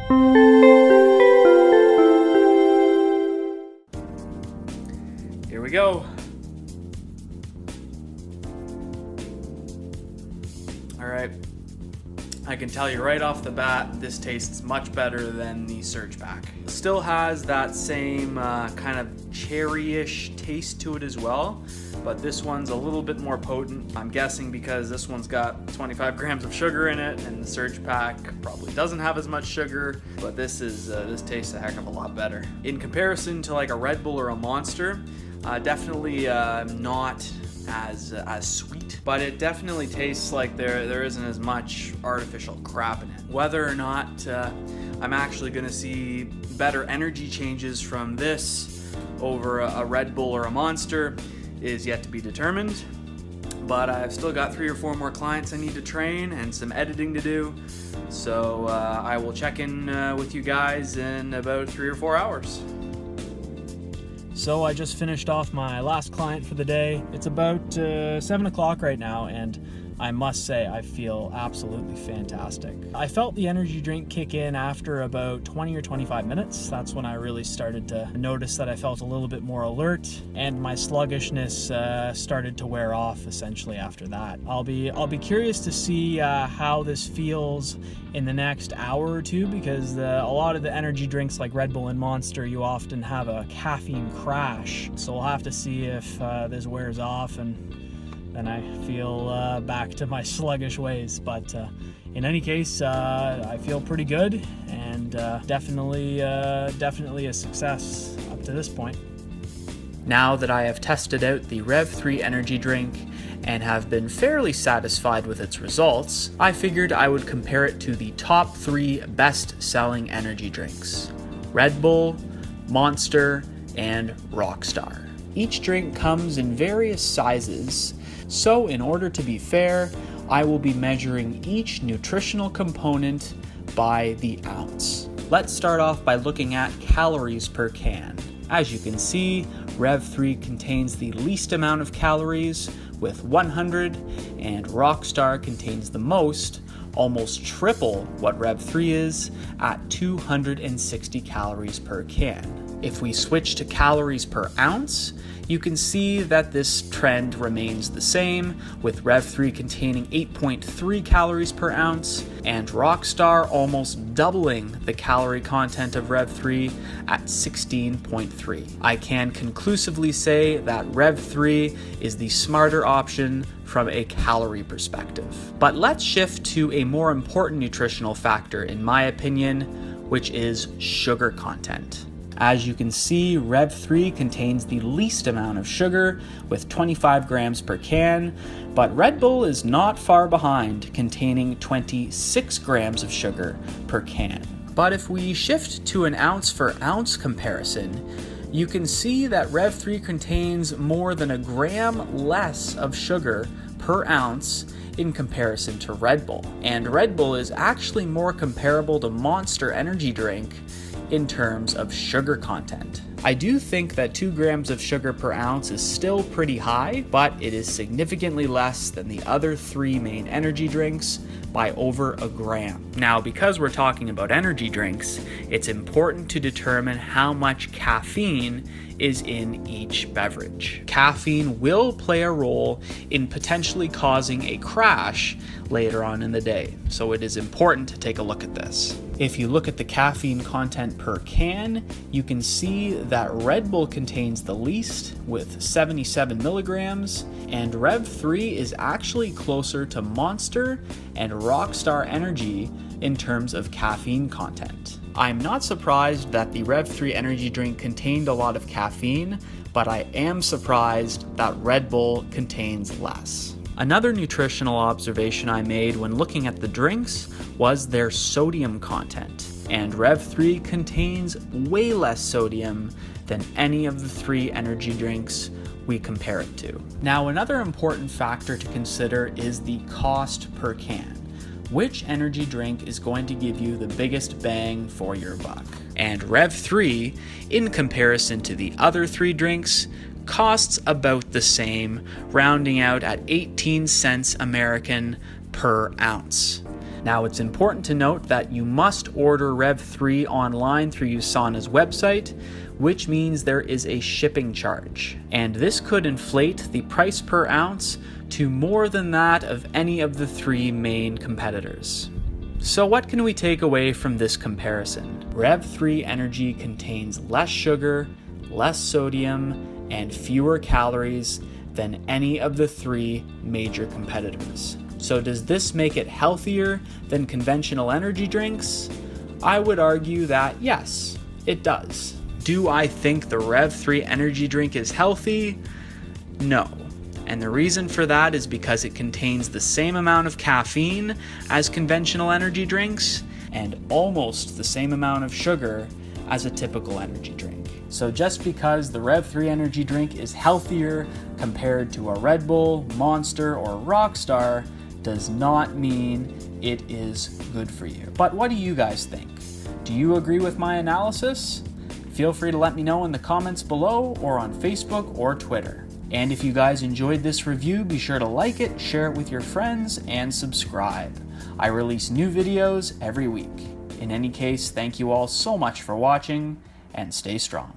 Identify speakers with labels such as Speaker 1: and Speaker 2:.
Speaker 1: Here we go. All right. I can tell you right off the bat, this tastes much better than the Surge Pack. Still has that same kind of cherry-ish taste to it as well, but this one's a little bit more potent. I'm guessing because this one's got 25 grams of sugar in it, and the Surge Pack probably doesn't have as much sugar, but this tastes a heck of a lot better. In comparison to like a Red Bull or a Monster, definitely not as sweet, but it definitely tastes like there isn't as much artificial crap in it. Whether or not I'm actually going to see better energy changes from this over a Red Bull or a Monster is yet to be determined, but I've still got 3 or 4 more clients I need to train and some editing to do, so I will check in with you guys in about 3 or 4 hours. So I just finished off my last client for the day. It's about 7 o'clock right now, and I must say I feel absolutely fantastic. I felt the energy drink kick in after about 20 or 25 minutes. That's when I really started to notice that I felt a little bit more alert, and my sluggishness started to wear off essentially after that. I'll be curious to see how this feels in the next hour or two, because a lot of the energy drinks like Red Bull and Monster, you often have a caffeine crash. So we'll have to see if this wears off, and then I feel back to my sluggish ways. But in any case, I feel pretty good, and definitely a success up to this point. Now that I have tested out the Rev3 energy drink and have been fairly satisfied with its results, I figured I would compare it to the top 3 best-selling energy drinks: Red Bull, Monster, and Rockstar. Each drink comes in various sizes, so in order to be fair, I will be measuring each nutritional component by the ounce. Let's start off by looking at calories per can. As you can see, Rev3 contains the least amount of calories with 100, and Rockstar contains the most, almost triple what Rev3 is, at 260 calories per can. If we switch to calories per ounce, you can see that this trend remains the same, with Rev3 containing 8.3 calories per ounce, and Rockstar almost doubling the calorie content of Rev3 at 16.3. I can conclusively say that Rev3 is the smarter option from a calorie perspective. But let's shift to a more important nutritional factor, in my opinion, which is sugar content. As you can see, Rev3 contains the least amount of sugar with 25 grams per can, but Red Bull is not far behind, containing 26 grams of sugar per can. But if we shift to an ounce for ounce comparison, you can see that Rev3 contains more than a gram less of sugar per ounce in comparison to Red Bull. And Red Bull is actually more comparable to Monster energy drink in terms of sugar content. I do think that 2 grams of sugar per ounce is still pretty high, but it is significantly less than the other 3 main energy drinks by over a gram. Now, because we're talking about energy drinks, it's important to determine how much caffeine is in each beverage. Caffeine will play a role in potentially causing a crash later on in the day, so it is important to take a look at this. If you look at the caffeine content per can, you can see that Red Bull contains the least with 77 milligrams, and Rev3 is actually closer to Monster and Rockstar Energy in terms of caffeine content. I'm not surprised that the Rev3 energy drink contained a lot of caffeine, but I am surprised that Red Bull contains less. Another nutritional observation I made when looking at the drinks was their sodium content, and Rev3 contains way less sodium than any of the 3 energy drinks we compare it to. Now, another important factor to consider is the cost per can. Which energy drink is going to give you the biggest bang for your buck? And Rev3, in comparison to the other 3 drinks, costs about the same, rounding out at 18 cents American per ounce. Now, it's important to note that you must order Rev3 online through USANA's website, which means there is a shipping charge. And this could inflate the price per ounce to more than that of any of the 3 main competitors. So what can we take away from this comparison? Rev3 Energy contains less sugar, less sodium, and fewer calories than any of the 3 major competitors. So does this make it healthier than conventional energy drinks? I would argue that yes, it does. Do I think the Rev3 energy drink is healthy? No. And the reason for that is because it contains the same amount of caffeine as conventional energy drinks and almost the same amount of sugar as a typical energy drink. So just because the Rev3 energy drink is healthier compared to a Red Bull, Monster, or Rockstar does not mean it is good for you. But what do you guys think? Do you agree with my analysis? Feel free to let me know in the comments below or on Facebook or Twitter. And if you guys enjoyed this review, be sure to like it, share it with your friends, and subscribe. I release new videos every week. In any case, thank you all so much for watching, and stay strong.